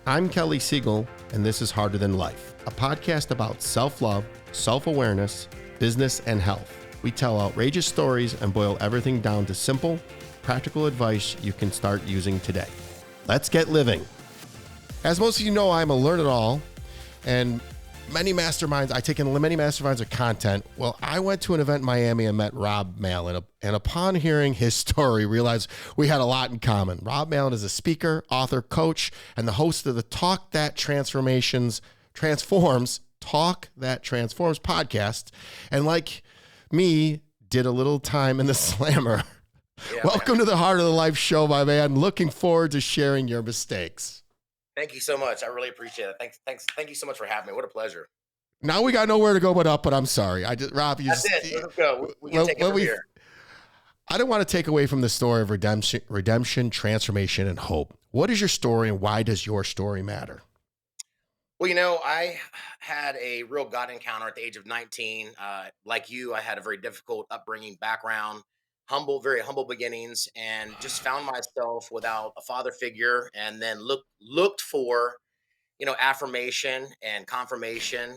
I'm Kelly Siegel, and this is Harder Than Life, a podcast about self-love, self-awareness, business, and health. We tell outrageous stories and boil everything down to simple, practical advice you can start using today. Let's get living. As most of you know, I'm a learn-it-all, and many masterminds of content. Well, I went to an event in Miami and met Rob Mallan, and upon hearing his story, realized we had a lot in common. Rob Mallan is a speaker, author, coach, and the host of the Talk That Transforms podcast. And like me, did a little time in the slammer. Yeah, Welcome to the Heart of the Life show, my man. Looking forward to sharing your mistakes. Thank you so much. I really appreciate it. Thank you so much for having me. What a pleasure. Now we got nowhere to go but up, but I'm sorry. Rob, That's it. Let's go. We can take it from here. I don't want to take away from the story of redemption, transformation, and hope. What is your story, and why does your story matter? Well, I had a real God encounter at the age of 19. Like you, I had a very difficult upbringing, background, very humble beginnings, and just found myself without a father figure, and then looked for, affirmation and confirmation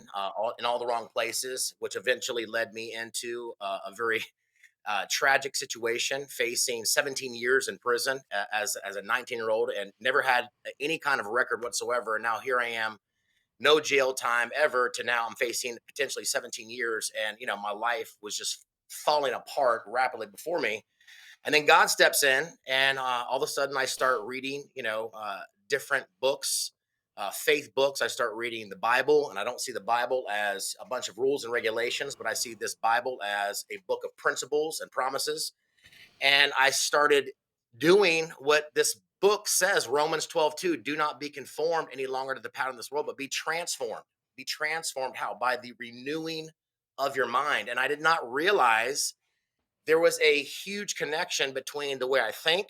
in all the wrong places, which eventually led me into a very tragic situation, facing 17 years in prison as a 19-year-old, and never had any kind of record whatsoever. And now here I am, no jail time ever, to now I'm facing potentially 17 years. And, my life was just falling apart rapidly before me. And then God steps in, and all of a sudden I start reading, different books, faith books. I start reading the Bible, and I don't see the Bible as a bunch of rules and regulations, but I see this Bible as a book of principles and promises. And I started doing what this book says, Romans 12:2, do not be conformed any longer to the pattern of this world, but be transformed. Be transformed how? By the renewing of your mind. And I did not realize there was a huge connection between the way I think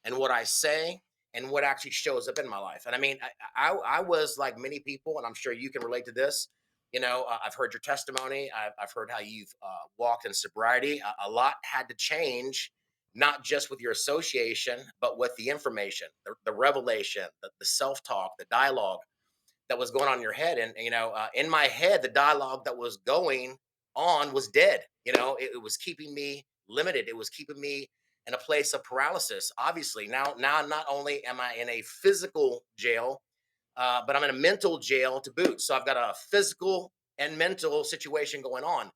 and what I say and what actually shows up in my life. And I mean, I was like many people, and I'm sure you can relate to this. I've heard your testimony. I've heard how you've walked in sobriety. A lot had to change, not just with your association, but with the information, the revelation, the self-talk, the dialogue that was going on in your head. And, in my head, the dialogue that was going on was dead. It was keeping me limited. It was keeping me in a place of paralysis. Obviously, now not only am I in a physical jail, but I'm in a mental jail to boot. So I've got a physical and mental situation going on.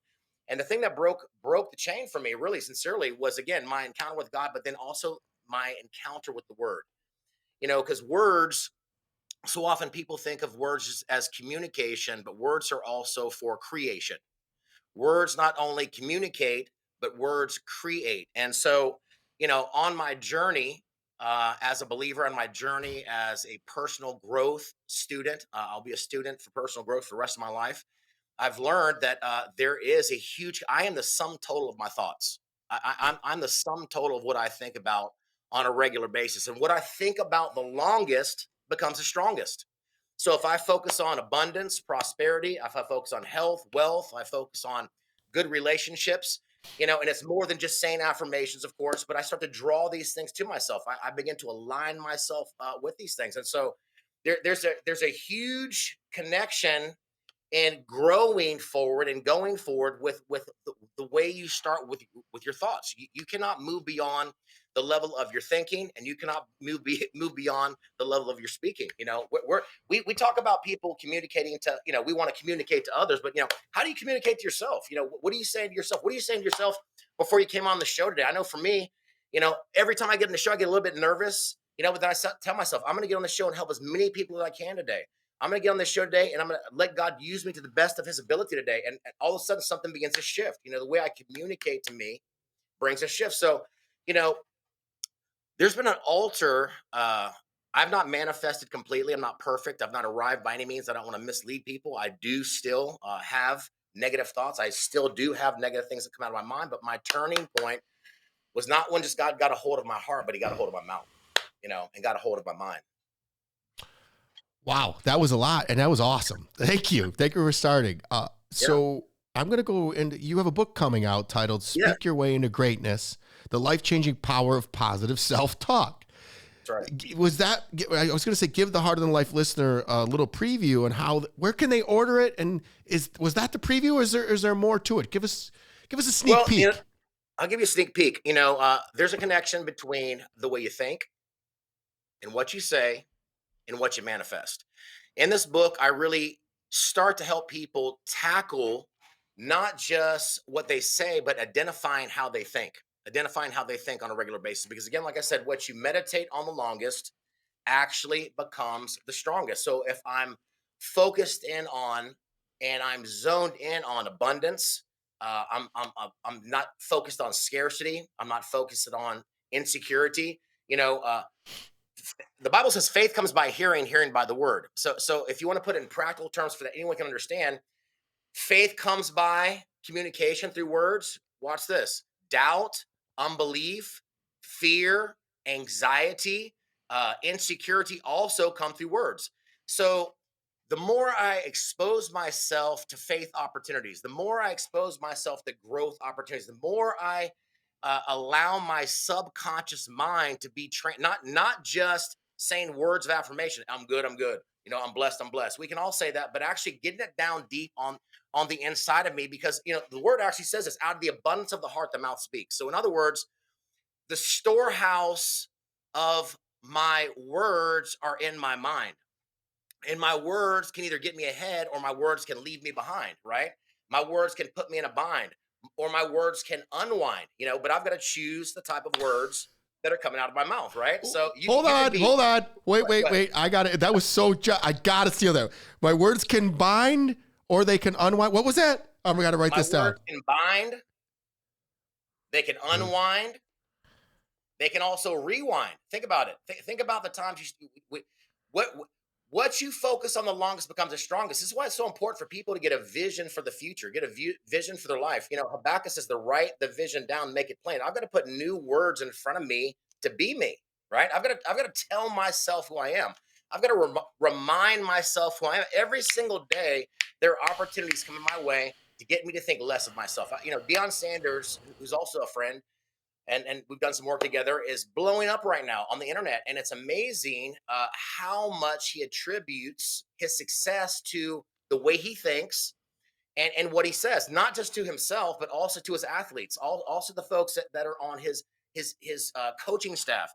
And the thing that broke the chain for me, really sincerely, was, again, my encounter with God, but then also my encounter with the Word. Because words, so often people think of words as communication, but words are also for creation. Words not only communicate, but words create. And so, on my journey as a believer, on my journey as a personal growth student, I'll be a student for personal growth for the rest of my life. I've learned that I am the sum total of my thoughts. I'm the sum total of what I think about on a regular basis. And what I think about the longest becomes the strongest. So if I focus on abundance, prosperity, if I focus on health, wealth, I focus on good relationships, and it's more than just saying affirmations, of course, but I start to draw these things to myself. I begin to align myself with these things. And so there's a huge connection in growing forward and going forward with the way you start with your thoughts. You cannot move beyond the level of your thinking, and you cannot move beyond the level of your speaking. We talk about people communicating to, we want to communicate to others, but how do you communicate to yourself? What are you saying to yourself? What are you saying to yourself before you came on the show today? I know for me, every time I get in the show, I get a little bit nervous, but then I tell myself, I'm going to get on the show and help as many people as I can today. I'm going to get on this show today, and I'm going to let God use me to the best of his ability today. And all of a sudden, something begins to shift. The way I communicate to me brings a shift. So, there's been an altar. I've not manifested completely. I'm not perfect. I've not arrived by any means. I don't want to mislead people. I do still have negative thoughts. I still do have negative things that come out of my mind. But my turning point was not when just God got a hold of my heart, but he got a hold of my mouth, and got a hold of my mind. Wow, that was a lot, and that was awesome. Thank you for starting. So I'm going to go into, you have a book coming out titled Speak Your Way into Greatness, The Life-Changing Power of Positive Self-Talk. That's right. Was that, I was going to say, give the Harder Than Life listener a little preview on where can they order it? And was that the preview, or is there more to it? Give us a sneak Well, peek. I'll give you a sneak peek. There's a connection between the way you think and what you say and what you manifest. In this book, I really start to help people tackle not just what they say, but identifying how they think on a regular basis. Because again, like I said, what you meditate on the longest actually becomes the strongest. So if I'm focused in on and I'm zoned in on abundance, I'm not focused on scarcity. I'm not focused on insecurity. The Bible says faith comes by hearing, hearing by the word. So if you want to put it in practical terms for that anyone can understand, faith comes by communication through words. Watch this: doubt, unbelief, fear, anxiety, insecurity also come through words. So the more I expose myself to faith opportunities, the more I expose myself to growth opportunities, the more I allow my subconscious mind to be trained, not just saying words of affirmation. I'm good. I'm good. I'm blessed. I'm blessed. We can all say that, but actually getting it down deep on the inside of me, because the word actually says this: out of the abundance of the heart, the mouth speaks. So in other words, the storehouse of my words are in my mind, and my words can either get me ahead or my words can leave me behind, right? My words can put me in a bind, or my words can unwind, but I've got to choose the type of words that are coming out of my mouth, right? So Hold you could on, be. hold on. Wait, Go wait, ahead. wait. I got it. That was so. I got to steal that. My words can bind or they can unwind. What was that? I got to write My this down. words can bind, they can Mhm. unwind, they can also rewind. Think about it. Think about the times what what you focus on the longest becomes the strongest. This is why it's so important for people to get a vision for the future, get a vision for their life. Habakkuk says to write the vision down, make it plain. I've got to put new words in front of me to be me, right? I've got to tell myself who I am. I've got to remind myself who I am every single day. There are opportunities coming my way to get me to think less of myself. Deion Sanders, who's also a friend, and we've done some work together, is blowing up right now on the internet, and it's amazing how much he attributes his success to the way he thinks and what he says, not just to himself, but also to his athletes, also the folks that are on his coaching staff.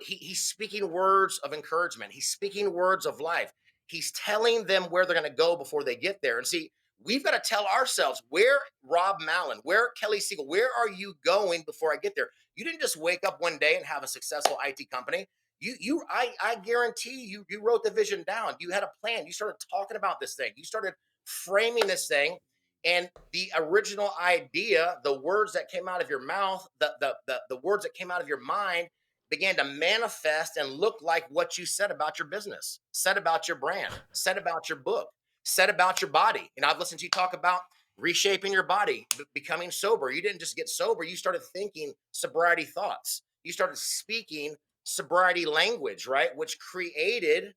He's speaking words of encouragement. He's speaking words of life. He's telling them where they're going to go before they get there. And see, we've got to tell ourselves, where Rob Mallan, where Kelly Siegel, where are you going before I get there? You didn't just wake up one day and have a successful IT company. I guarantee you wrote the vision down. You had a plan. You started talking about this thing. You started framing this thing, and the original idea, the words that came out of your mouth, the words that came out of your mind began to manifest and look like what you said about your business, said about your brand, said about your book, said about your body. I've listened to you talk about reshaping your body, becoming sober. You didn't just get sober, you started thinking sobriety thoughts. You started speaking sobriety language, right? Which created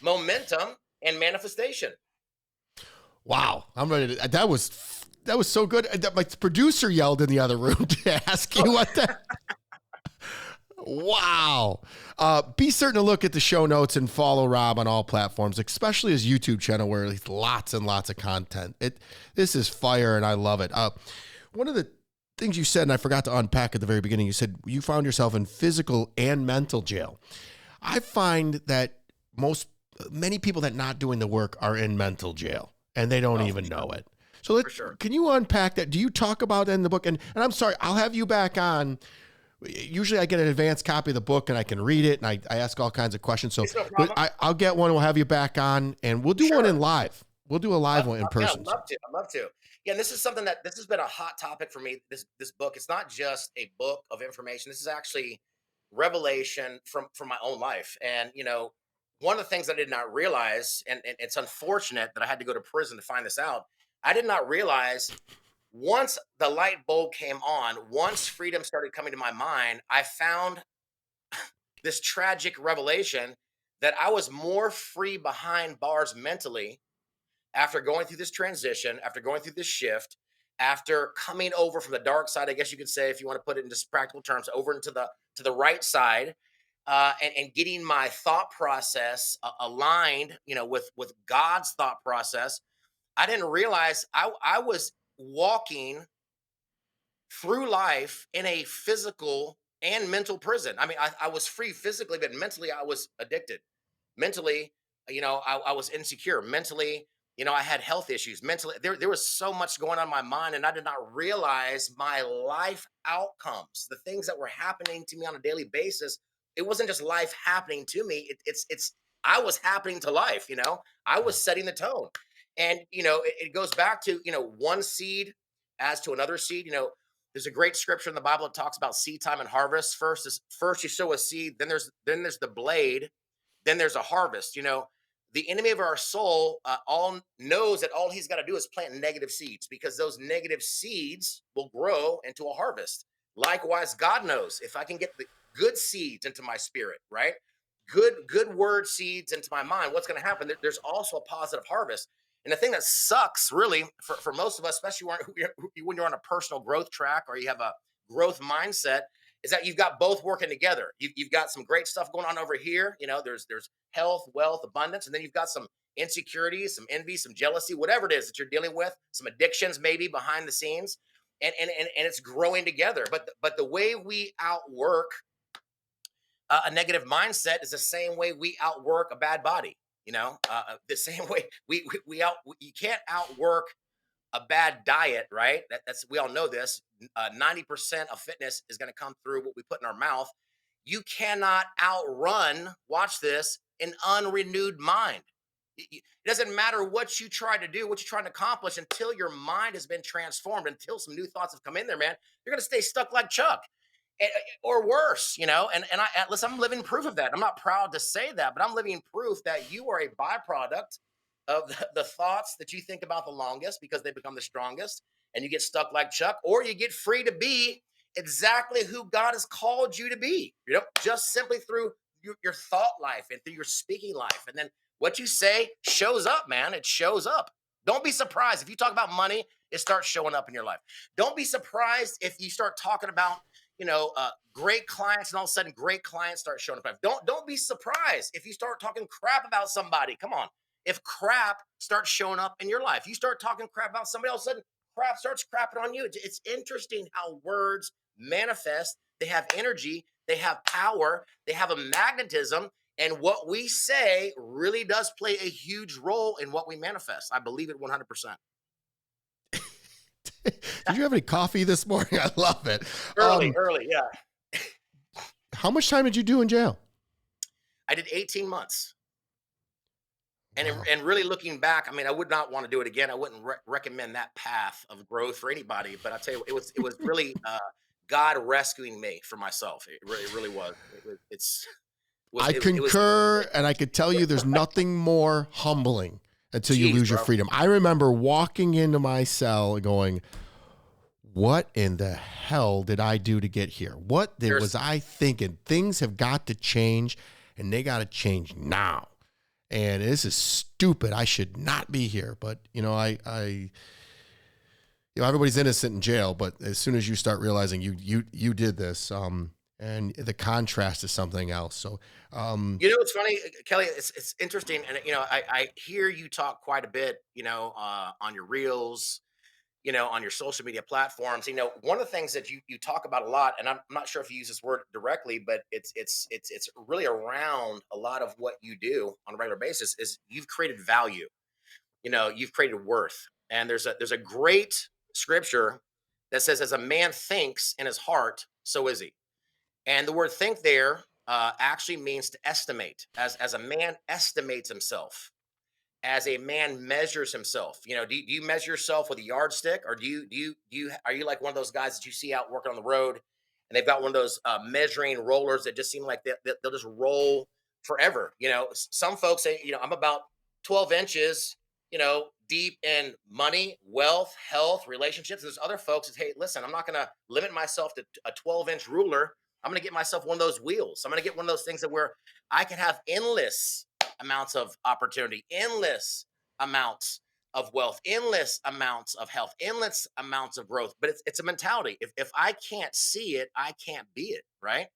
momentum and manifestation. Wow, I'm ready to. That was so good. My producer yelled in the other room to ask you what that. Wow. Be certain to look at the show notes and follow Rob on all platforms, especially his YouTube channel, where there's lots and lots of content. This is fire, and I love it. One of the things you said, and I forgot to unpack at the very beginning, you said you found yourself in physical and mental jail. I find that many people that not doing the work are in mental jail, and they don't Oh, even know it. So for sure. can you unpack that? Do you talk about it in the book? And I'm sorry, I'll have you back on. Usually I get an advanced copy of the book and I can read it, and I ask all kinds of questions. So It's no but problem. I'll get one. We'll have you back on, and we'll do one Sure. in live. We'll do a live one in Yeah, person. I'd love to. I'd love to. Yeah, and this is something that this has been a hot topic for me. This book. It's not just a book of information. This is actually revelation from my own life. And one of the things I did not realize, and it's unfortunate that I had to go to prison to find this out. I did not realize, once the light bulb came on, once freedom started coming to my mind, I found this tragic revelation that I was more free behind bars mentally after going through this transition, after going through this shift, after coming over from the dark side, I guess you could say, if you want to put it in just practical terms, over into the right side. and getting my thought process aligned, with God's thought process. I didn't realize I was walking through life in a physical and mental prison. I mean, I was free physically, but mentally I was addicted. Mentally, I was insecure. Mentally, I had health issues. Mentally, there was so much going on in my mind, and I did not realize my life outcomes, the things that were happening to me on a daily basis. It wasn't just life happening to me. It's I was happening to life. I was setting the tone, and it goes back to one seed as to another seed. There's a great scripture in the Bible that talks about seed time and harvest. First you sow a seed, then there's the blade, then there's a harvest. The enemy of our soul all knows that all he's got to do is plant negative seeds, because those negative seeds will grow into a harvest. Likewise, God knows if I can get the good seeds into my spirit, right? Good word seeds into my mind, what's going to happen? There's also a positive harvest. And the thing that sucks really for most of us, especially when you're on a personal growth track or you have a growth mindset, is that you've got both working together. You've got some great stuff going on over here. There's health, wealth, abundance, and then you've got some insecurities, some envy, some jealousy, whatever it is that you're dealing with, some addictions maybe behind the scenes, and it's growing together. But the way we outwork a negative mindset is the same way we outwork a bad body. The same way you can't outwork a bad diet, right? That's we all know this. 90% of fitness is going to come through what we put in our mouth. You cannot outrun, watch this, an unrenewed mind. It doesn't matter what you try to do, what you're trying to accomplish, until your mind has been transformed, until some new thoughts have come in there, man. You're going to stay stuck like Chuck. Or worse, listen, I'm living proof of that. I'm not proud to say that, but I'm living proof that you are a byproduct of the thoughts that you think about the longest, because they become the strongest, and you get stuck like Chuck, or you get free to be exactly who God has called you to be, just simply through your thought life and through your speaking life. And then what you say shows up, man. It shows up. Don't be surprised if you talk about money, it starts showing up in your life. Don't be surprised if you start talking about great clients, and all of a sudden great clients start showing up. Don't be surprised if you start talking crap about somebody. Come on. If crap starts showing up in your life, you start talking crap about somebody, all of a sudden crap starts crapping on you. It's interesting how words manifest. They have energy, they have power, they have a magnetism, and what we say really does play a huge role in what we manifest. I believe it 100%. Did you have any coffee this morning? I love it. Early, yeah. How much time did you do in jail? I did 18 months. And Wow. and really looking back, I mean, I would not want to do it again. I wouldn't recommend that path of growth for anybody. But I tell you, it was really God rescuing me from myself. It really was. I It was concur, and I could tell you there's nothing more humbling until you geez, lose your bro. freedom. I remember walking into my cell and going, what in the hell did I do to get here? Was There's I thinking? Things have got to change, and they got to change now. And this is stupid. I should not be here. But, everybody's innocent in jail, but as soon as you start realizing you did this, and the contrast is something else. So, It's funny, Kelly. It's interesting, and I hear you talk quite a bit, on your reels, on your social media platforms. One of the things that you talk about a lot, and I'm not sure if you use this word directly, but it's really around a lot of what you do on a regular basis, is you've created value. You've created worth. And there's a great scripture that says, as a man thinks in his heart, so is he. And the word think there actually means to estimate. As a man estimates himself, as a man measures himself. Do you measure yourself with a yardstick, or are you like one of those guys that you see out working on the road, and they've got one of those measuring rollers that just seem like they'll just roll forever? Some folks say, I'm about 12 inches, deep in money, wealth, health, relationships. There's other folks that, hey, listen, I'm not going to limit myself to a 12-inch ruler. I'm going to get myself one of those wheels. I'm going to get one of those things that where I can have endless amounts of opportunity, endless amounts of wealth, endless amounts of health, endless amounts of growth. But it's a mentality. If I can't see it, I can't be it, right?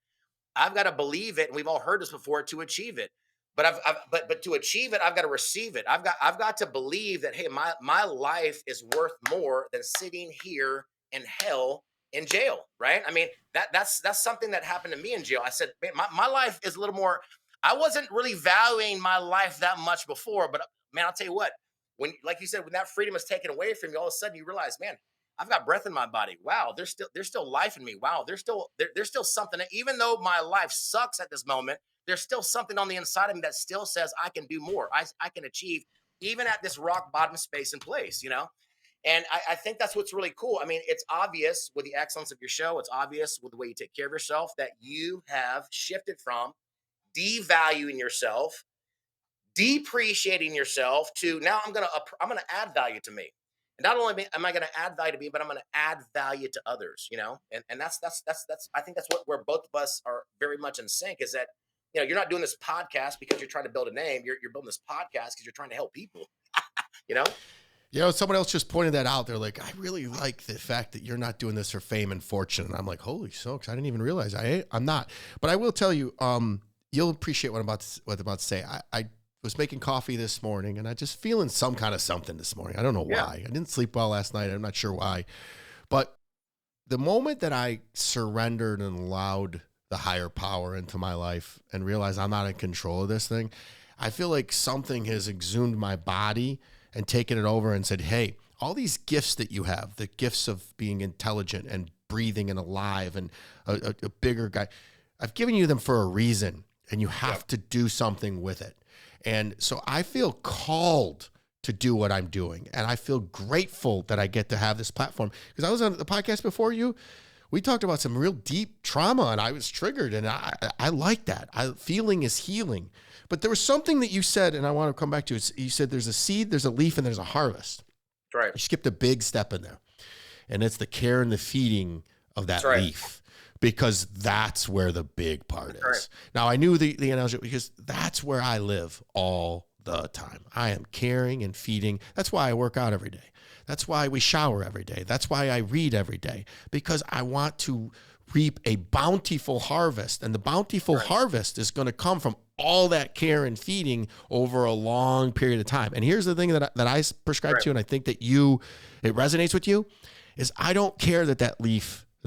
I've got to believe it, and we've all heard this before, to achieve it. But to achieve it, I've got to receive it. I've got to believe that, hey, my life is worth more than sitting here in hell in jail, right? I mean, that's something that happened to me in jail. I said, man, my life is a little more. I wasn't really valuing my life that much before, but man, I'll tell you what, when, like you said, when that freedom is taken away from you, all of a sudden you realize, man, I've got breath in my body. Wow, there's still life in me. Wow, there's still something. Even though my life sucks at this moment, there's still something on the inside of me that still says I can do more. I can achieve even at this rock bottom space and place. And I think that's what's really cool. I mean, it's obvious with the excellence of your show. It's obvious with the way you take care of yourself that you have shifted from devaluing yourself, depreciating yourself, to now I'm gonna add value to me. And not only am I gonna add value to me, but I'm gonna add value to others. And that's I think that's what where both of us are very much in sync, is that you're not doing this podcast because you're trying to build a name. You're building this podcast because you're trying to help people. You know? Someone else just pointed that out. They're like, I really like the fact that you're not doing this for fame and fortune. And I'm like, holy smokes, I didn't even realize I'm not. But I will tell you, you'll appreciate what I'm about to say. I was making coffee this morning, and I just feeling some kind of something this morning. I don't know Yeah. why. I didn't sleep well last night. I'm not sure why. But the moment that I surrendered and allowed the higher power into my life and realized I'm not in control of this thing, I feel like something has exhumed my body and taken it over and said, hey, all these gifts that you have, the gifts of being intelligent and breathing and alive and a bigger guy, I've given you them for a reason, and you have Yep. to do something with it. And so I feel called to do what I'm doing. And I feel grateful that I get to have this platform, because I was on the podcast before you. We talked about some real deep trauma, and I was triggered, and I like that. Feeling is healing. But there was something that you said, and I want to come back to it. You said there's a seed, there's a leaf, and there's a harvest. That's right. You skipped a big step in there, and it's the care and the feeding of That's that right. leaf, because that's where the big part That's right. is. Now, I knew the analogy, because that's where I live all the time. I am caring and feeding. That's why I work out every day. That's why we shower every day. That's why I read every day, because I want to reap a bountiful harvest. And the bountiful harvest is going to come from all that care and feeding over a long period of time. And here's the thing that I prescribe Right. to, and I think that it resonates with you, is I don't care that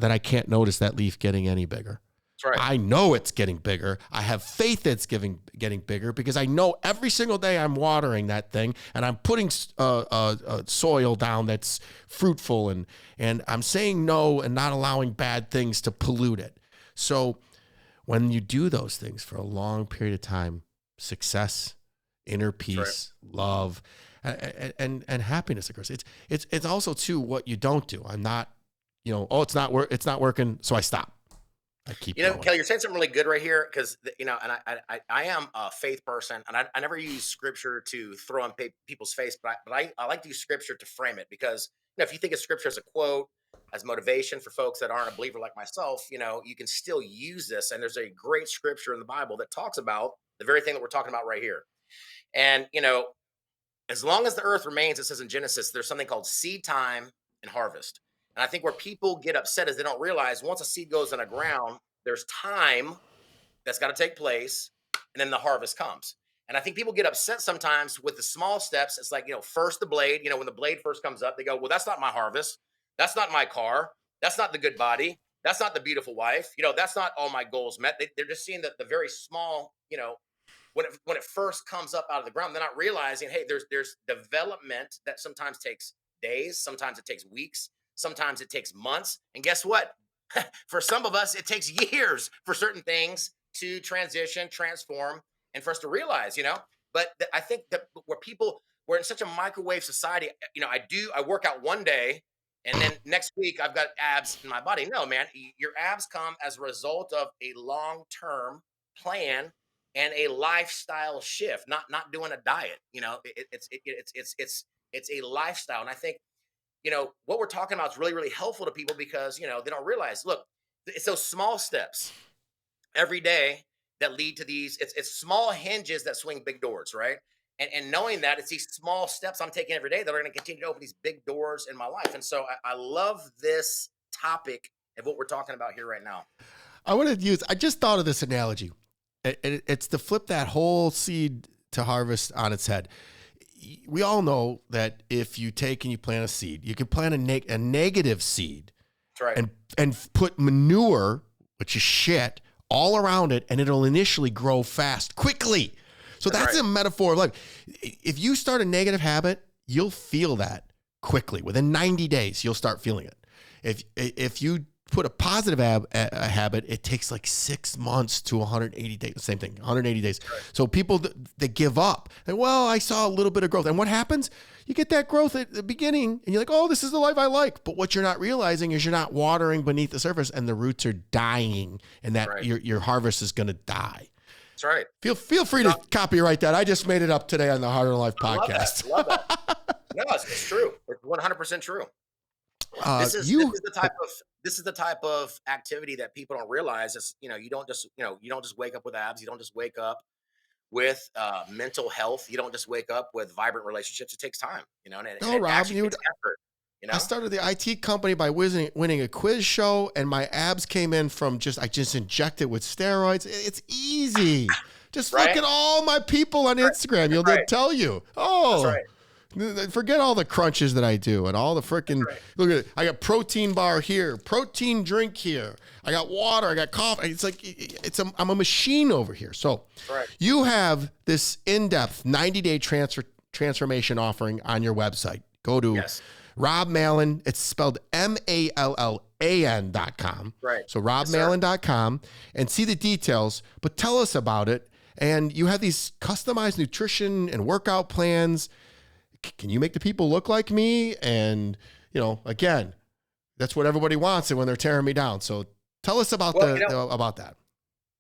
I can't notice that leaf getting any bigger. That's right. I know it's getting bigger. I have faith that it's getting bigger, because I know every single day I'm watering that thing, and I'm putting soil down that's fruitful, and I'm saying no and not allowing bad things to pollute it. So when you do those things for a long period of time, success, inner That's right. peace, love, and happiness occurs. It's also too what you don't do. I'm not, it's not working, so I stop. I keep going. Kelly, you're saying something really good right here, because and I am a faith person, and I never use scripture to throw in people's face, but I like to use scripture to frame it, because if you think of scripture as a quote, as motivation for folks that aren't a believer like myself, you can still use this. And there's a great scripture in the Bible that talks about the very thing that we're talking about right here. And as long as the earth remains, it says in Genesis, there's something called seed time and harvest. And I think where people get upset is they don't realize once a seed goes in the ground, there's time that's got to take place, and then the harvest comes. And I think people get upset sometimes with the small steps. It's like, first the blade, when the blade first comes up, they go, well, that's not my harvest. That's not my car. That's not the good body. That's not the beautiful wife. That's not all my goals met. They're just seeing the very small, when it first comes up out of the ground, they're not realizing, hey, there's development that sometimes takes days, sometimes it takes weeks, sometimes it takes months. And guess what? For some of us, it takes years for certain things to transition, transform, and for us to realize, But I think that we're in such a microwave society. I work out one day, and then next week I've got abs in my body. No, man, your abs come as a result of a long-term plan and a lifestyle shift, not doing a diet. It's a lifestyle, and I think what we're talking about is really, really helpful to people, because, they don't realize, look, it's those small steps every day that lead to these, it's small hinges that swing big doors, right? And knowing that it's these small steps I'm taking every day that are going to continue to open these big doors in my life. And so I love this topic of what we're talking about here right now. I just thought of this analogy. It's to flip that whole seed to harvest on its head. We all know that if you take and you plant a seed, you can plant a negative seed. That's right. And put manure, which is shit, all around it, and it'll initially grow fast, quickly. So that's a metaphor of life. If you start a negative habit, you'll feel that quickly. Within 90 days, you'll start feeling it. If you put a positive habit, it takes like 6 months to 180 days. Same thing, 180 days. Right. So people, they give up. And well, I saw a little bit of growth. And what happens? You get that growth at the beginning and you're like, oh, this is the life I like. But what you're not realizing is you're not watering beneath the surface and the roots are dying and that your harvest is going to die. That's right. Feel free to copyright that. I just made it up today on the Harder Life podcast. Love that. No, it's true. It's 100% true. This is the type of activity that people don't realize. It's, you don't just wake up with abs. You don't just wake up with mental health. You don't just wake up with vibrant relationships. It takes time, and Rob, it takes effort. I started the IT company by winning a quiz show, and my abs came in from I just injected with steroids. It's easy. Just look at all my people on Instagram. They'll tell you. Oh. That's right. Forget all the crunches that I do and all the freaking, look at it. I got protein bar here, protein drink here. I got water, I got coffee. It's like, I'm a machine over here. So you have this in-depth 90-day transformation offering on your website. Go to Rob Mallan. It's spelled MALLAN.com. Right. So robmallan.com and see the details, but tell us about it. And you have these customized nutrition and workout plans. Can you make the people look like me? And, again, that's what everybody wants. And when they're tearing me down. So tell us about about that.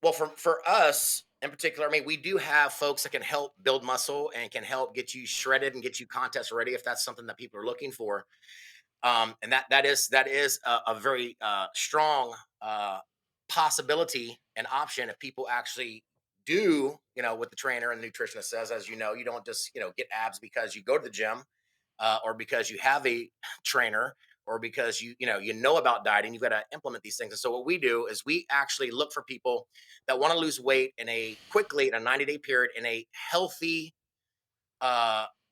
Well, for us in particular, we do have folks that can help build muscle and can help get you shredded and get you contest ready if that's something that people are looking for. And that is a very strong possibility and option if people actually do, what the trainer and the nutritionist says. As you don't just, get abs because you go to the gym or because you have a trainer or because you know about dieting. You've got to implement these things. And so what we do is we actually look for people that want to lose weight in a 90-day period in a healthy,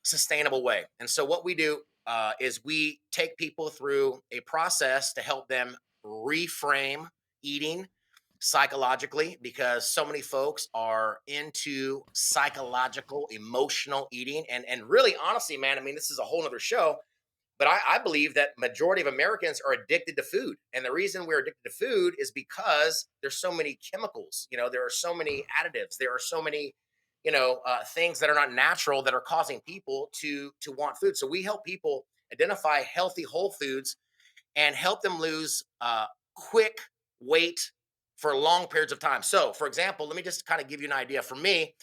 sustainable way. And so what we do is we take people through a process to help them reframe eating psychologically, because so many folks are into psychological, emotional eating. And really, honestly, man, this is a whole nother show, but I believe that majority of Americans are addicted to food. And the reason we're addicted to food is because there's so many chemicals, there are so many additives, there are so many, things that are not natural that are causing people to want food. So we help people identify healthy whole foods and help them lose quick weight for long periods of time. So, for example, let me just kind of give you an idea. For me,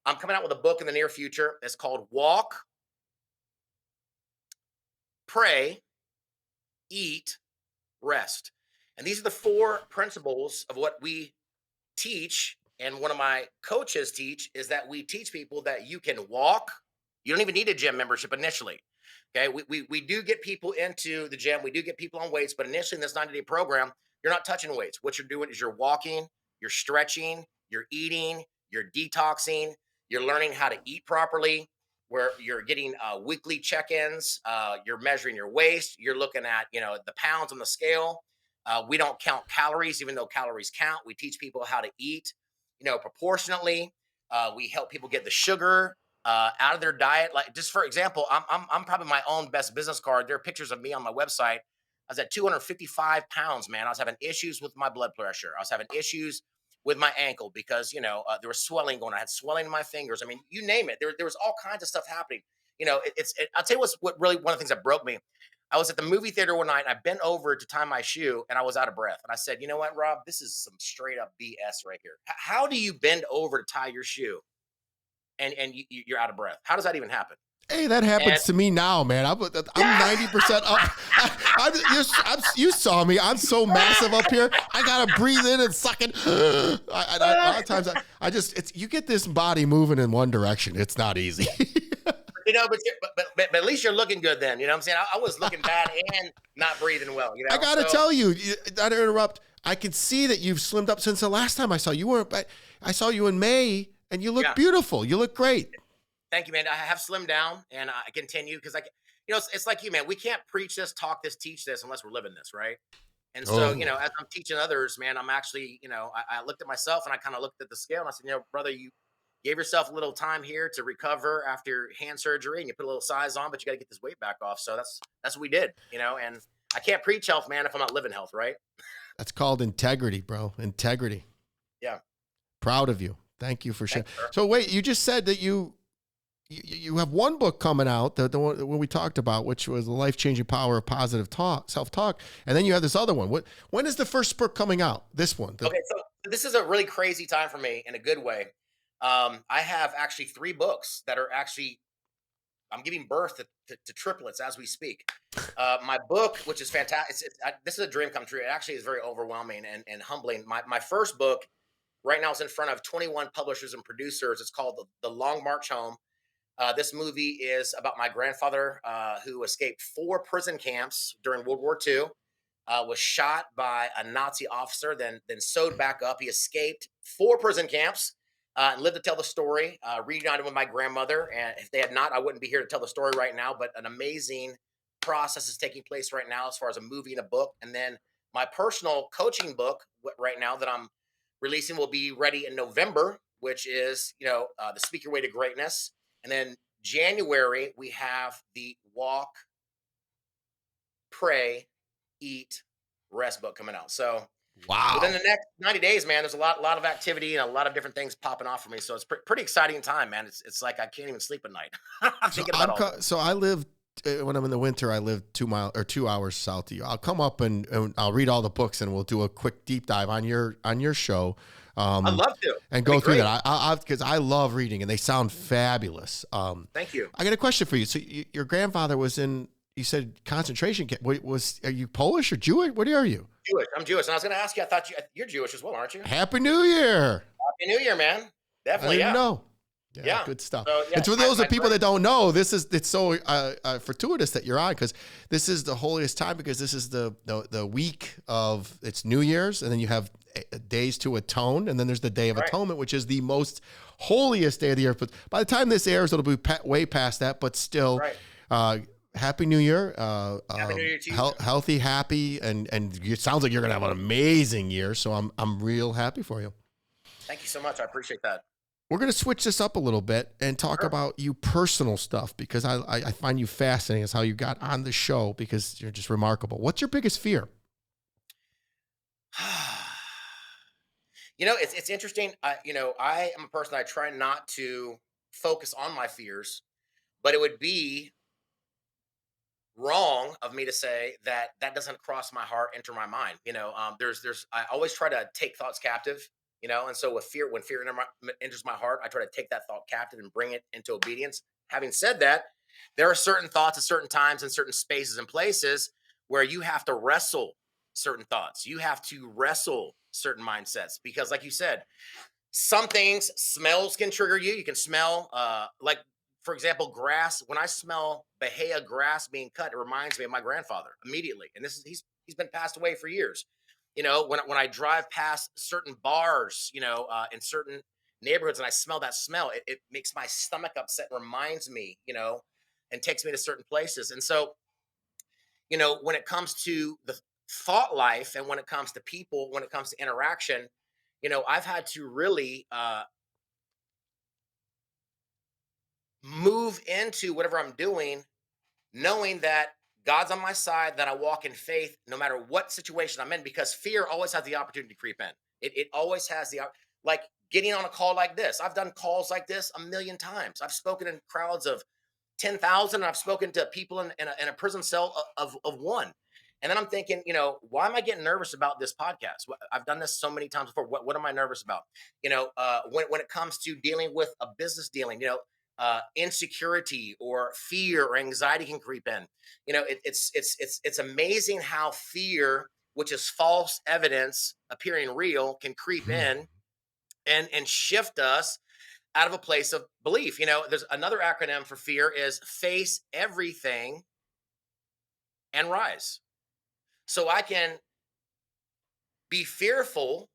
I'm coming out with a book in the near future. It's called Walk, Pray, Eat, Rest. And these are the 4 principles of what we teach. And one of my coaches teach is that we teach people that you can walk. You don't even need a gym membership initially. Okay, we do get people into the gym. We do get people on weights, but initially in this 90-day program, you're not touching weights. What you're doing is you're walking, you're stretching, you're eating, you're detoxing, you're learning how to eat properly, where you're getting weekly check-ins, you're measuring your waist, you're looking at, the pounds on the scale. We don't count calories, even though calories count. We teach people how to eat, proportionately. We help people get the sugar out of their diet. Like, just for example, I'm probably my own best business card. There are pictures of me on my website. I was at 255 pounds, man. I was having issues with my blood pressure. I was having issues with my ankle because, there was swelling going on. I had swelling in my fingers. You name it. There was all kinds of stuff happening. I'll tell you what really one of the things that broke me. I was at the movie theater one night and I bent over to tie my shoe and I was out of breath. And I said, you know what, Rob, this is some straight up BS right here. How do you bend over to tie your shoe and you're out of breath? How does that even happen? Hey, that happens to me now, man. I'm 90% up. You saw me. I'm so massive up here. I gotta breathe in and suck it. A lot of times, you get this body moving in one direction. It's not easy. But at least you're looking good then. You know what I'm saying? I was looking bad and not breathing well. I gotta tell you, not to interrupt. I can see that you've slimmed up since the last time I saw you. I saw you in May, and you look Yeah. beautiful. You look great. Thank you, man. I have slimmed down, and I continue because it's like you, man. We can't preach this, talk this, teach this unless we're living this, right? And so, Oh, as I'm teaching others, man, I'm actually, I looked at myself and I kind of looked at the scale and I said, brother, you gave yourself a little time here to recover after hand surgery and you put a little size on, but you got to get this weight back off. So that's what we did, and I can't preach health, man, if I'm not living health, right? that's called integrity, bro. Integrity. Yeah. Proud of you. Thank you for sharing. Thanks, sir. So wait, you just said that you have one book coming out, the one we talked about, which was the life-changing power of positive talk, self-talk, and then you have this other one. When is the first book coming out? This one. Okay. So this is a really crazy time for me in a good way. I have actually 3 books that are actually I'm giving birth to triplets as we speak. My book, which is fantastic, this is a dream come true. It actually is very overwhelming and humbling. My first book right now is in front of 21 publishers and producers. It's called The Long March Home. This movie is about my grandfather who escaped 4 prison camps during World War II, was shot by a Nazi officer, then sewed back up. He escaped 4 prison camps and lived to tell the story, reunited with my grandmother. And if they had not, I wouldn't be here to tell the story right now. But an amazing process is taking place right now as far as a movie and a book. And then my personal coaching book right now that I'm releasing will be ready in November, which is, The Speak Your Way to Greatness. And then January, we have the Walk, Pray, Eat, Rest book coming out. So within Wow. the next 90 days, man, there's a lot of activity and a lot of different things popping off for me. So it's pretty exciting time, man. It's like I can't even sleep at night So thinking about all this. so I live when I'm in the winter. I live 2 hours south of you. I'll come up and I'll read all the books and we'll do a quick deep dive on your show. I'd love to. And That'd go be through great. that. Because I love reading and they sound fabulous. Thank you. I got a question for you. So your grandfather was in, you said concentration camp. Are you Polish or Jewish? What are you? Jewish. I'm Jewish. And I was going to ask you, I thought you're Jewish as well, aren't you? Happy New Year. Happy New Year, man. I Definitely. didn't Yeah. know. Yeah, Yeah. good stuff. So, yeah, And for my- those my of people grand- that don't know, it's so fortuitous that you're on because this is the holiest time because this is the week of it's New Year's and then you have days to atone and then there's the Day of Right. Atonement, which is the most holiest day of the year. But by the time this airs, it'll be way past that. But still, Right. Happy New Year. Happy New Year to you. Healthy, happy, and it sounds like you're gonna have an amazing year. So I'm real happy for you. Thank you so much. I appreciate that. We're going to switch this up a little bit and talk Sure. about you personal stuff because I find you fascinating as how you got on the show because you're just remarkable. What's your biggest fear? It's interesting. I am a person, I try not to focus on my fears, but it would be wrong of me to say that doesn't cross my heart, enter my mind. I always try to take thoughts captive, and so when fear enters my heart, I try to take that thought captive and bring it into obedience. Having said that, there are certain thoughts at certain times and certain spaces and places where you have to wrestle certain thoughts. You have to wrestle certain mindsets because, like you said, some things, smells can trigger you. You can smell, like, for example, grass. When I smell Bahia grass being cut, it reminds me of my grandfather immediately. And he's been passed away for years. When I drive past certain bars, in certain neighborhoods, and I smell that smell, it makes my stomach upset. And reminds me, and takes me to certain places. And so, when it comes to the thought life, and when it comes to people, when it comes to interaction, I've had to really move into whatever I'm doing, knowing that God's on my side, that I walk in faith no matter what situation I'm in, because fear always has the opportunity to creep in. It always has like getting on a call like this. I've done calls like this a million times. I've spoken in crowds of 10,000. I've spoken to people in a prison cell of one. And then I'm thinking, why am I getting nervous about this podcast? I've done this so many times before. What am I nervous about? When it comes to dealing with a business dealing, insecurity or fear or anxiety can creep in. It's amazing how fear, which is false evidence appearing real, can creep Hmm. in and shift us out of a place of belief. There's another acronym for fear is face everything and rise. So I can be fearful,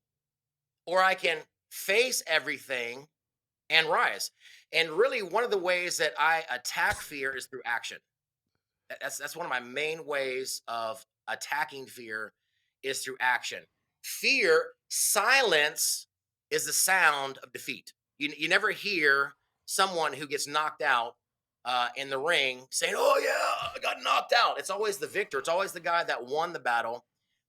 or I can face everything and rise. And really, one of the ways that I attack fear is through action. That's one of my main ways of attacking fear is through action. Fear, silence is the sound of defeat. You never hear someone who gets knocked out in the ring saying, "Oh yeah, I got knocked out." It's always the victor. It's always the guy that won the battle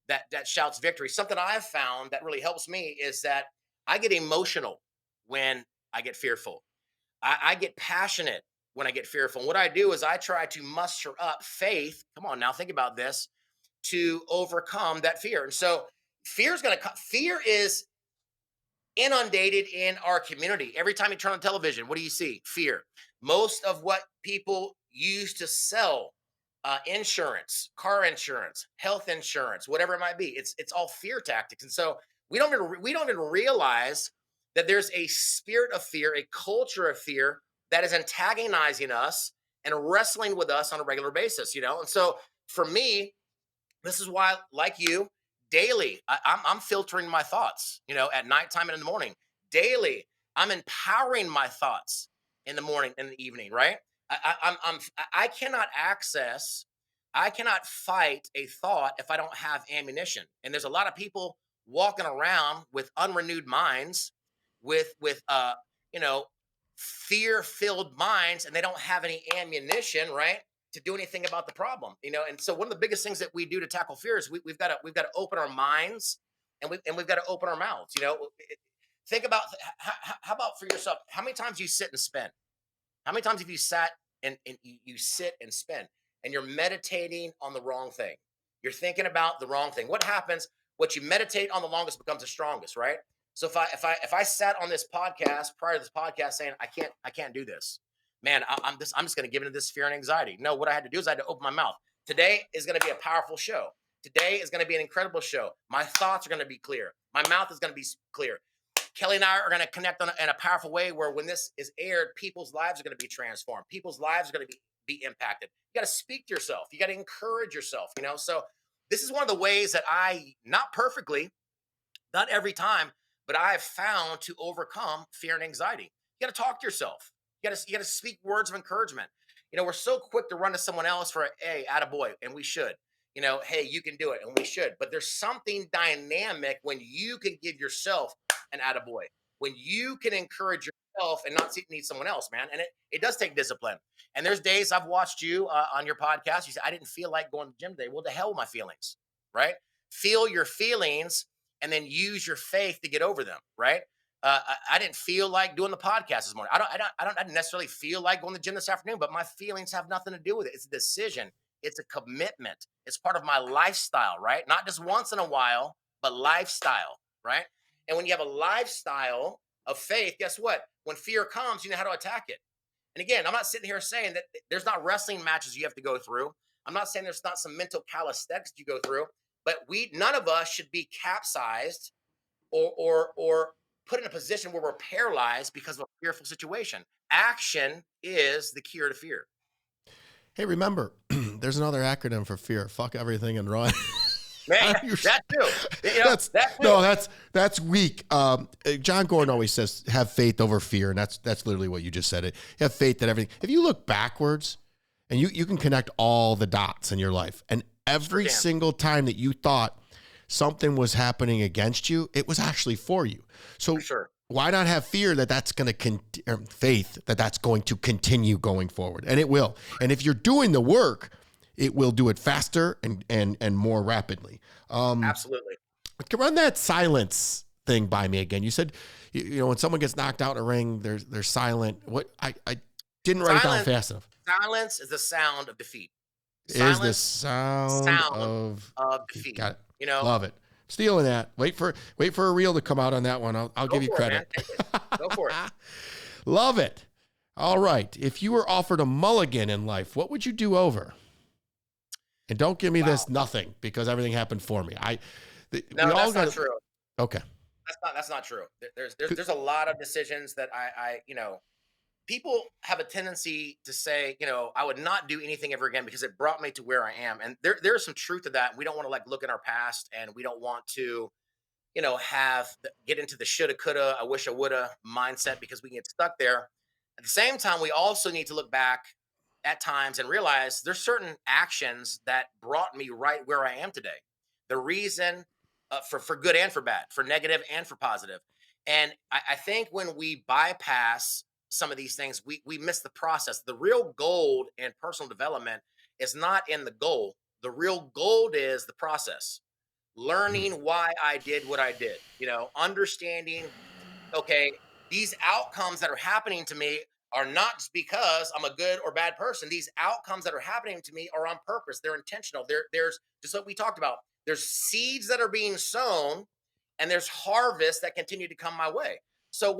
that shouts victory. Something I've found that really helps me is that I get emotional when I get fearful. I get passionate when I get fearful. And what I do is I try to muster up faith. Come on now, think about this to overcome that fear. And so fear is going to come. Fear is inundated in our community. Every time you turn on television, what do you see? Fear. Most of what people use to sell insurance, car insurance, health insurance, whatever it might be, it's all fear tactics. And so we don't even realize that there's a spirit of fear, a culture of fear that is antagonizing us and wrestling with us on a regular basis. And so for me, this is why, like you, daily, I'm filtering my thoughts, at nighttime and in the morning. Daily, I'm empowering my thoughts in the morning and the evening, right? I cannot I cannot fight a thought if I don't have ammunition. And there's a lot of people walking around with unrenewed minds, with you know, fear-filled minds, and they don't have any ammunition, right? To do anything about the problem, And so one of the biggest things that we do to tackle fear is we've got to open our minds and we've got to open our mouths. Think about how about for yourself? How many times you sit and spend? How many times have you sat and you sit and spend and you're meditating on the wrong thing? You're thinking about the wrong thing. What happens? What you meditate on the longest becomes the strongest, right? So if I sat on this podcast prior to this podcast saying I can't do this, man, I'm just going to give into this fear and anxiety. No, what I had to do is I had to open my mouth. Today is going to be a powerful show. Today is going to be an incredible show. My thoughts are going to be clear. My mouth is going to be clear. Kelly and I are going to connect in a powerful way where when this is aired, people's lives are going to be transformed. People's lives are going to be impacted. You got to speak to yourself. You got to encourage yourself. So this is one of the ways that not perfectly, not every time, but I have found to overcome fear and anxiety. You got to talk to yourself. You got to speak words of encouragement. We're so quick to run to someone else for hey, attaboy, and we should. Hey, you can do it, and we should. But there's something dynamic when you can give yourself an attaboy, when you can encourage yourself and not need someone else, man. And it does take discipline. And there's days I've watched you on your podcast. You say, I didn't feel like going to the gym today. Well, the hell with my feelings, right? Feel your feelings and then use your faith to get over them, right? I didn't feel like doing the podcast this morning. I didn't necessarily feel like going to the gym this afternoon, but my feelings have nothing to do with it. It's a decision. It's a commitment. It's part of my lifestyle, right? Not just once in a while, but lifestyle, right? And when you have a lifestyle of faith, guess what? When fear comes, you know how to attack it. And again, I'm not sitting here saying that there's not wrestling matches you have to go through. I'm not saying there's not some mental calisthenics you go through, but none of us should be capsized or put in a position where we're paralyzed because of a fearful situation. Action is the cure to fear. Hey, remember, there's another acronym for fear. Fuck everything and run. Man, that too. That's weak. John Gordon always says, have faith over fear. And that's literally what you just said. Have faith that everything, if you look backwards and you can connect all the dots in your life, and every single time that you thought something was happening against you, it was actually for you. So why not have fear that that's going to faith that that's going to continue going forward? And it will. And if you're doing the work, it will do it faster and more rapidly. Absolutely. Run that silence thing by me again. You said, when someone gets knocked out in a ring, they're silent. What I didn't write it down fast enough. Silence is the sound of defeat. Silence is the sound of defeat. Got it. Love it. Stealing that. Wait for a reel to come out on that one. I'll give you credit. Go for it. Love it. All right. If you were offered a mulligan in life, what would you do over? And don't give me this nothing because everything happened for me. That's not true. Okay. That's not true. There's a lot of decisions that people have a tendency to say, I would not do anything ever again because it brought me to where I am. And there's some truth to that. We don't want to look at our past, and we don't want to get into the shoulda, coulda, I wish I woulda mindset because we can get stuck there. At the same time, we also need to look back at times and realize there's certain actions that brought me right where I am today. The reason for good and for bad, for negative and for positive. And I think when we bypass some of these things, we miss the process. The real gold in personal development is not in the goal. The real gold is the process, Mm. learning why I did what I did, understanding, okay, these outcomes that are happening to me are not just because I'm a good or bad person. These outcomes that are happening to me are on purpose. They're intentional. There's just what we talked about. There's seeds that are being sown, and there's harvests that continue to come my way. So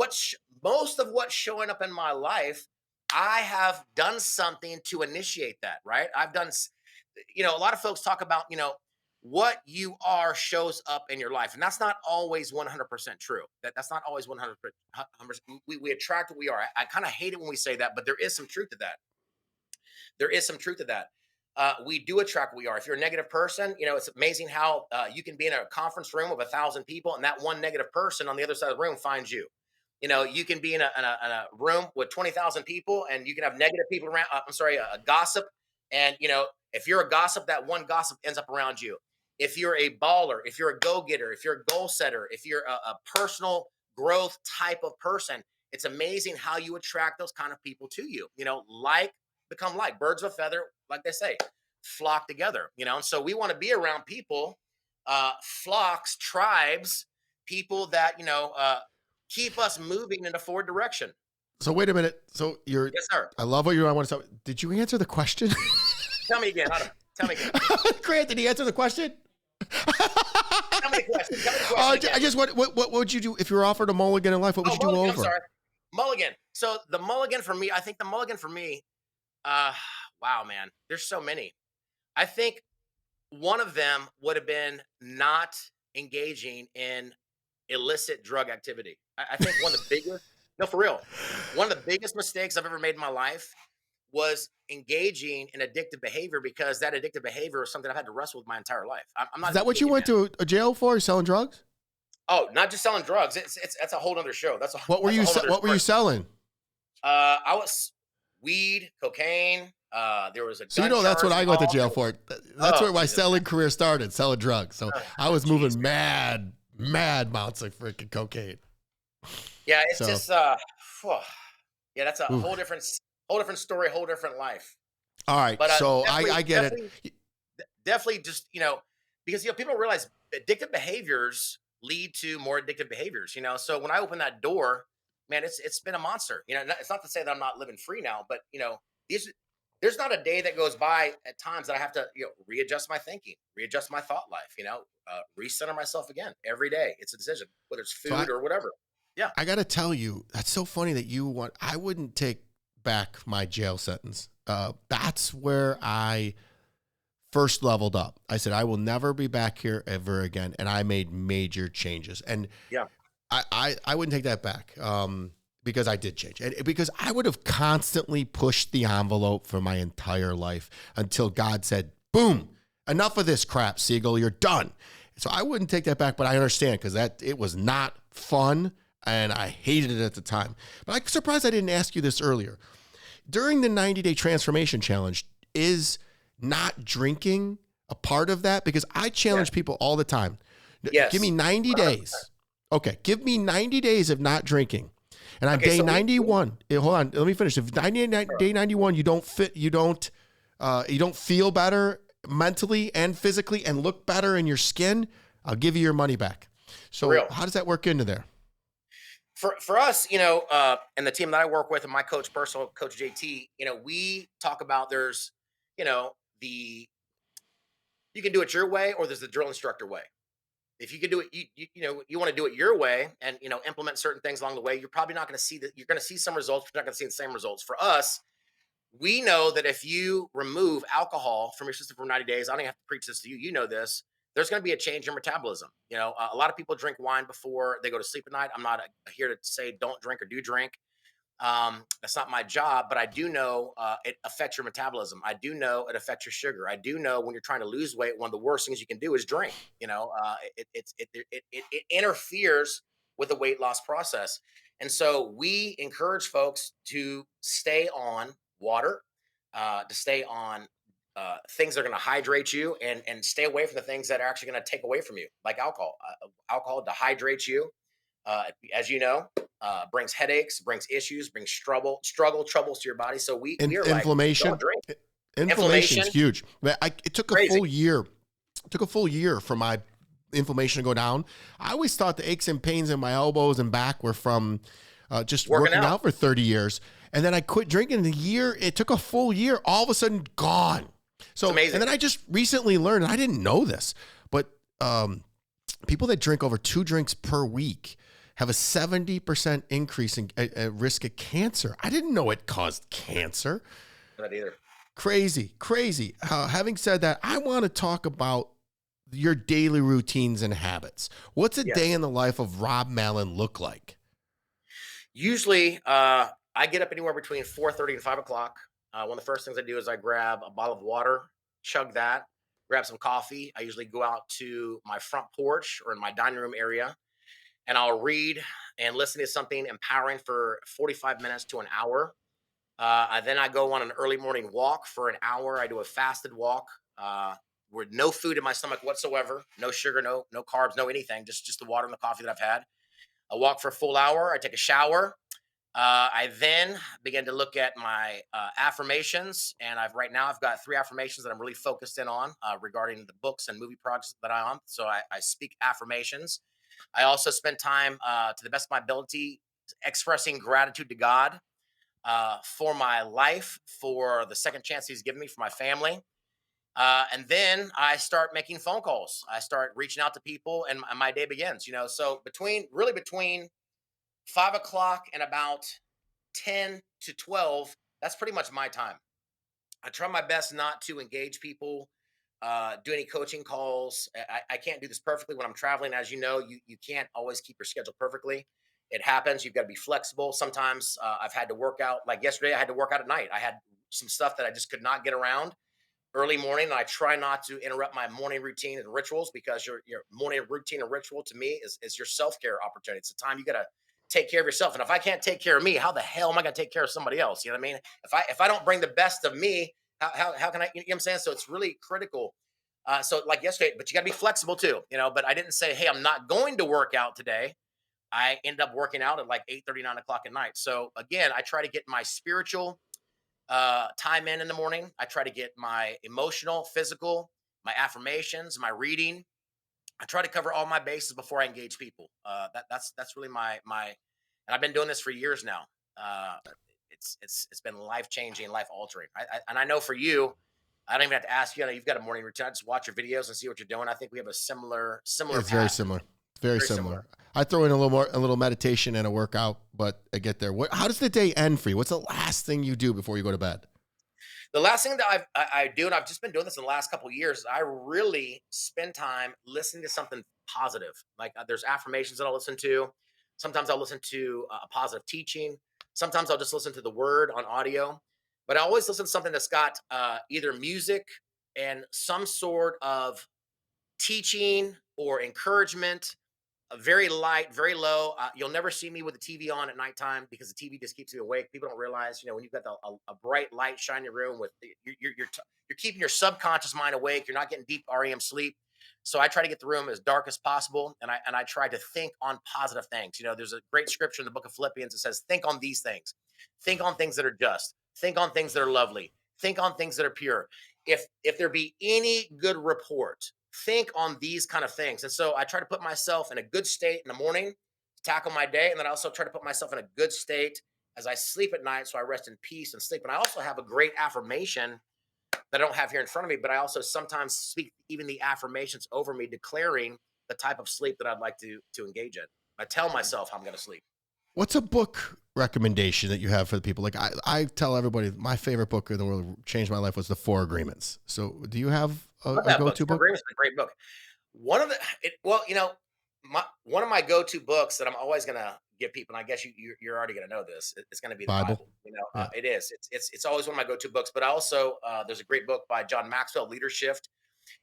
most of what's showing up in my life, I have done something to initiate that. Right? I've done. A lot of folks talk about what you are shows up in your life, and that's not always 100% true. That's not always 100%. We attract what we are. I kind of hate it when we say that, but there is some truth to that. There is some truth to that. We do attract what we are. If you're a negative person, it's amazing how you can be in a conference room of 1,000 people, and that one negative person on the other side of the room finds you. You can be in a room with 20,000 people, and you can have negative people around. I'm sorry, a gossip, and if you're a gossip, that one gossip ends up around you. If you're a baller, if you're a go-getter, if you're a goal setter, if you're a personal growth type of person, it's amazing how you attract those kind of people to you. Like become like birds of a feather, like they say, flock together. And so we want to be around people, flocks, tribes, people that keep us moving in a forward direction. So wait a minute. So Yes, sir. I love what I want to say. Did you answer the question? Tell me again. Tell me again. Grant, did he answer the question? Tell me the question. Tell me the question again. I just what would you do if you were offered a mulligan in life? What would you do mulligan, over? I'm sorry. Mulligan. So the mulligan for me, I think the mulligan for me, uh, wow, man, there's so many. I think one of them would have been not engaging in illicit drug activity. I think one of the biggest, no, for real, one of the biggest mistakes I've ever made in my life was engaging in addictive behavior, because that addictive behavior is something I've had to wrestle with my entire life. I'm not Is that even what you kidding, went man. to a jail for? Selling drugs? Oh, not just selling drugs. It's that's a whole other show. That's a What were that's a you whole other What were story. you selling? I was weed, cocaine. There was a So gun that's what charge I went to involved. jail for. That's Oh, where my Jesus. selling career started, selling drugs. So I was Jeez. moving mad amounts of freaking cocaine. Yeah, it's So, just phew. Yeah, that's a ooh. whole different story, whole different life. All right. But So definitely, I get definitely, it. definitely, just because people don't realize addictive behaviors lead to more addictive behaviors. So when I open that door, man, it's been a monster. It's not to say that I'm not living free now, but these there's not a day that goes by at times that I have to readjust my thinking, readjust my thought life. Recenter myself again every day. It's a decision, whether it's So food or whatever. Yeah. I got to tell you, that's so funny that I wouldn't take back my jail sentence. That's where I first leveled up. I said, I will never be back here ever again. And I made major changes. And Yeah. I wouldn't take that back because I did change. And because I would have constantly pushed the envelope for my entire life until God said, boom, enough of this crap, Siegel, you're done. So I wouldn't take that back, but I understand because it was not fun and I hated it at the time. But I'm surprised I didn't ask you this earlier. During the 90-day transformation challenge, is not drinking a part of that? Because I challenge people all the time. Yes. Give me 90 100%. days. Okay, give me 90 days of not drinking. And on Okay, day so 91, hold on, let me finish. If day 91 you don't feel better mentally and physically and look better in your skin, I'll give you your money back. So real. how does that work into there? For us, and the team that I work with and my personal coach JT, we talk about there's, the you can do it your way or there's the drill instructor way. If you can do it, you want to do it your way and implement certain things along the way, you're probably not going to see that. You're going to see some results, but you're not going to see the same results. For us, we know that if you remove alcohol from your system for 90 days, I don't even have to preach this to you. You know this. There's going to be a change in metabolism. A lot of people drink wine before they go to sleep at night. I'm not here to say don't drink or do drink. That's not my job, but I do know it affects your metabolism. I do know it affects your sugar. I do know when you're trying to lose weight, one of the worst things you can do is drink. It interferes with the weight loss process, and so we encourage folks to stay on water, to stay on things that are going to hydrate you, and stay away from the things that are actually going to take away from you, like alcohol. Alcohol dehydrates you, as you know, brings headaches, brings issues, brings troubles to your body. So we are like, don't Inflammation. drink. Inflammation's Inflammation, huge. It took a full crazy. year. It took a full year for my inflammation to go down. I always thought the aches and pains in my elbows and back were from just Working working out, out for 30 years. And then I quit drinking in a year. It took a full year. All of a sudden, gone. it's So, and amazing. then I just recently learned, and I didn't know this, but people that drink over 2 drinks per week have a 70% increase in risk of cancer. I didn't know it caused cancer. Not either. Crazy, crazy. Having said that, I want to talk about your daily routines and habits. What's a day Yes. in the life of Rob Mallan look like? Usually, I get up anywhere between 4:30 and 5 o'clock. One of the first things I do is I grab a bottle of water, chug that, grab some coffee. I usually go out to my front porch or in my dining room area, and I'll read and listen to something empowering for 45 minutes to an hour. Then I go on an early morning walk for an hour. I do a fasted walk with no food in my stomach whatsoever, no sugar, no carbs, no anything, just the water and the coffee that I've had. I walk for a full hour. I take a shower. I then begin to look at my affirmations, and right now I've got 3 affirmations that I'm really focused in on regarding the books and movie projects that I'm on. So I speak affirmations. I also spend time, to the best of my ability, expressing gratitude to God for my life, for the second chance He's given me, for my family. And then I start making phone calls. I start reaching out to people, and my day begins. So between 5 o'clock and about 10 to 12, that's pretty much my time. I try my best not to engage people, do any coaching calls. I can't do this perfectly when I'm traveling. As you know, you can't always keep your schedule perfectly. It happens. You've got to be flexible. Sometimes I've had to work out. Like yesterday, I had to work out at night. I had some stuff that I just could not get around early morning. And I try not to interrupt my morning routine and rituals, because your morning routine and ritual to me is your self care opportunity. It's the time you got to take care of yourself. And if I can't take care of me, how the hell am I going to take care of somebody else? You know what I mean? If I don't bring the best of me, how can I? You know what I'm saying? So it's really critical. So like yesterday, but you got to be flexible too. But I didn't say, hey, I'm not going to work out today. I end up working out at like 8:30, 9 o'clock at night. So again, I try to get my spiritual time in the morning. I try to get my emotional, physical, my affirmations, my reading. I try to cover all my bases before I engage people. That's really my, and I've been doing this for years now. Uh, it's been life changing, life altering. And I know for you, I don't even have to ask you. I know you've got a morning routine. I just watch your videos and see what you're doing. I think we have a similar It's very path. similar. Very Very similar. similar. I throw in a little meditation and a workout, but I get there. How does the day end for you? What's the last thing you do before you go to bed? The last thing that I do, and I've just been doing this in the last couple of years, I really spend time listening to something positive. Like there's affirmations that I'll listen to. Sometimes I'll listen to a positive teaching. Sometimes I'll just listen to the word on audio. But I always listen to something that's got either music and some sort of teaching or encouragement, very light, very low. You'll never see me with the TV on at nighttime, because the TV just keeps me awake. People don't realize, when you've got a bright light shining your room, with you're keeping your subconscious mind awake. You're not getting deep REM sleep. So I try to get the room as dark as possible, and I try to think on positive things. There's a great scripture in the book of Philippians that says, "Think on these things. Think on things that are just. Think on things that are lovely. Think on things that are pure. If there be any good report, think on these kind of things." And so I try to put myself in a good state in the morning to tackle my day. And then I also try to put myself in a good state as I sleep at night, so I rest in peace and sleep. And I also have a great affirmation that I don't have here in front of me, but I also sometimes speak even the affirmations over me, declaring the type of sleep that I'd like to engage in. I tell myself how I'm going to sleep. What's a book recommendation that you have for the people? Like I tell everybody, my favorite book in the world that changed my life was The Four Agreements. So do you have Love a that book. go-to Four book? Agreements is a great book. One of the it, well, one of my go-to books that I'm always gonna give people, and I guess you're already going to know this. It's going to be the Bible. Bible. You know, Yeah. it is. It's always one of my go-to books. But I also there's a great book by John Maxwell, Leadership.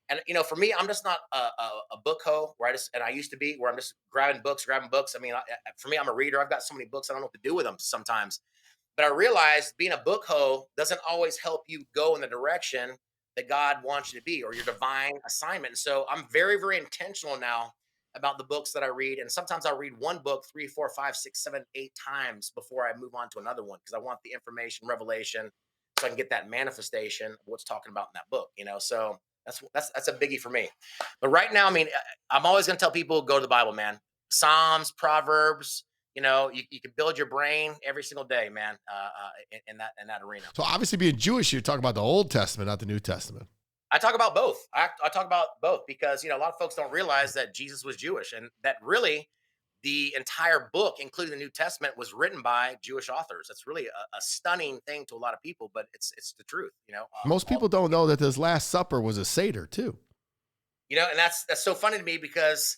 And for me, I'm just not a book hoe, where I used to be, where I'm just grabbing books. I mean, for me, I'm a reader. I've got so many books, I don't know what to do with them sometimes. But I realized being a book hoe doesn't always help you go in the direction that God wants you to be, or your divine assignment. And so I'm very, very intentional now about the books that I read. And sometimes I'll read one book 3, 4, 5, 6, 7, 8 times before I move on to another one, because I want the information, revelation, so I can get that manifestation of what's talking about in that book. So that's a biggie for me. But right now, I mean, I'm always going to tell people, go to the Bible, man. Psalms, Proverbs. You can build your brain every single day, man. In that arena. So obviously, being Jewish, you're talking about the Old Testament, not the New Testament. I talk about both. I talk about both because a lot of folks don't realize that Jesus was Jewish, and that really the entire book, including the New Testament, was written by Jewish authors. That's really a stunning thing to a lot of people, but it's the truth. Most people don't know that this Last Supper was a Seder too. And that's so funny to me, because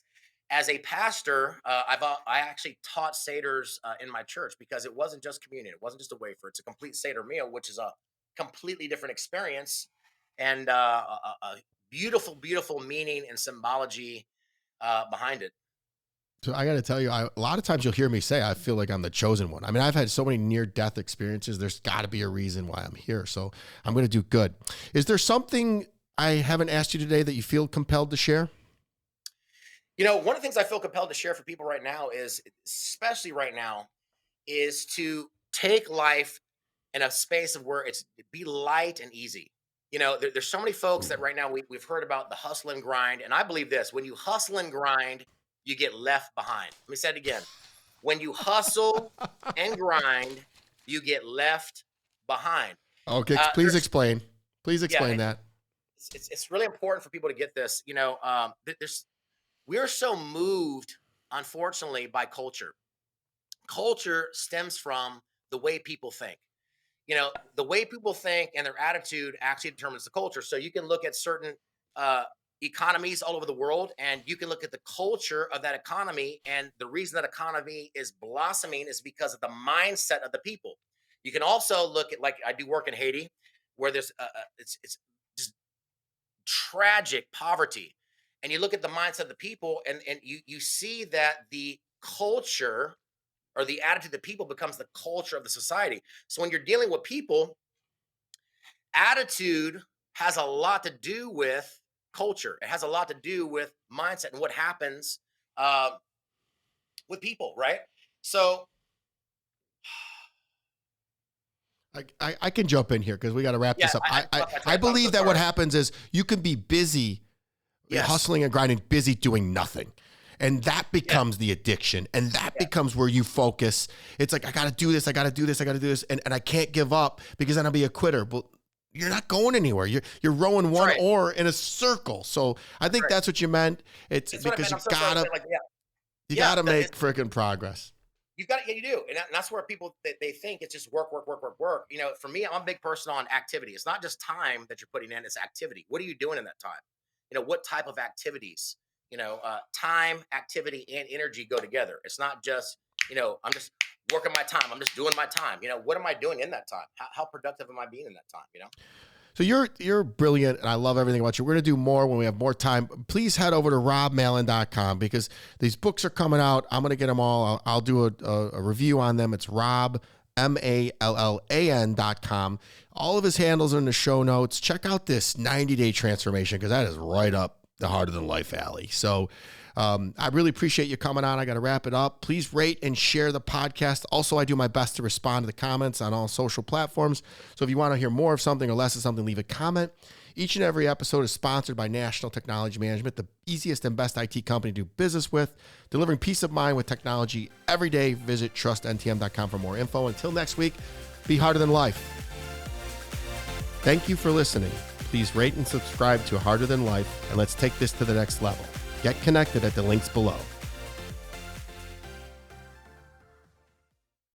as a pastor, I actually taught Seders in my church, because it wasn't just communion. It wasn't just a wafer. It's a complete Seder meal, which is a completely different experience, and a beautiful, beautiful meaning and symbology behind it. So I got to tell you, a lot of times you'll hear me say, I feel like I'm the chosen one. I mean, I've had so many near-death experiences. There's got to be a reason why I'm here. So I'm going to do good. Is there something I haven't asked you today that you feel compelled to share? One of the things I feel compelled to share for people right now is, especially right now, is to take life in a space of where it's be light and easy. There's so many folks that right now we've heard about the hustle and grind. And I believe this: when you hustle and grind, you get left behind. Let me say it again. When you hustle and grind, you get left behind. Okay, please explain. Please explain that. It's really important for people to get this. We're so moved, unfortunately, by culture. Culture stems from the way people think. The way people think and their attitude actually determines the culture. So you can look at certain economies all over the world, and you can look at the culture of that economy. And the reason that economy is blossoming is because of the mindset of the people. You can also look at, like I do work in Haiti, where there's it's just tragic poverty. And you look at the mindset of the people, and you see that the culture, or the attitude of the people, becomes the culture of the society. So when you're dealing with people, attitude has a lot to do with culture. It has a lot to do with mindset and what happens with people, right? So I can jump in here because we got to wrap this up. I believe that what happens is you can be busy hustling and grinding, busy doing nothing. And that becomes the addiction. And that becomes where you focus. It's like, I got to do this. I got to do this. I got to do this. And I can't give up, because then I'll be a quitter. But you're not going anywhere. You're rowing one oar in a circle. So I think that's what you meant. It's because you gotta make freaking progress. You do. And that's where people, they think it's just work. For me, I'm a big person on activity. It's not just time that you're putting in, it's activity. What are you doing in that time? What type of activities? Time, activity, and energy go together. It's not just, I'm just working my time. I'm just doing my time. What am I doing in that time? How productive am I being in that time? So you're brilliant, and I love everything about you. We're going to do more when we have more time. Please head over to robmallan.com, because these books are coming out. I'm going to get them all. I'll do a review on them. It's Rob, MALLAN.com. All of his handles are in the show notes. Check out this 90-day transformation, because that is right up the Harder Than Life alley. So I really appreciate you coming on. I got to wrap it up. Please rate and share the podcast. Also, I do my best to respond to the comments on all social platforms. So if you want to hear more of something or less of something, leave a comment. Each and every episode is sponsored by National Technology Management, the easiest and best IT company to do business with, delivering peace of mind with technology every day. Visit trustntm.com for more info. Until next week, be harder than life. Thank you for listening. Please rate and subscribe to Harder Than Life, and let's take this to the next level. Get connected at the links below.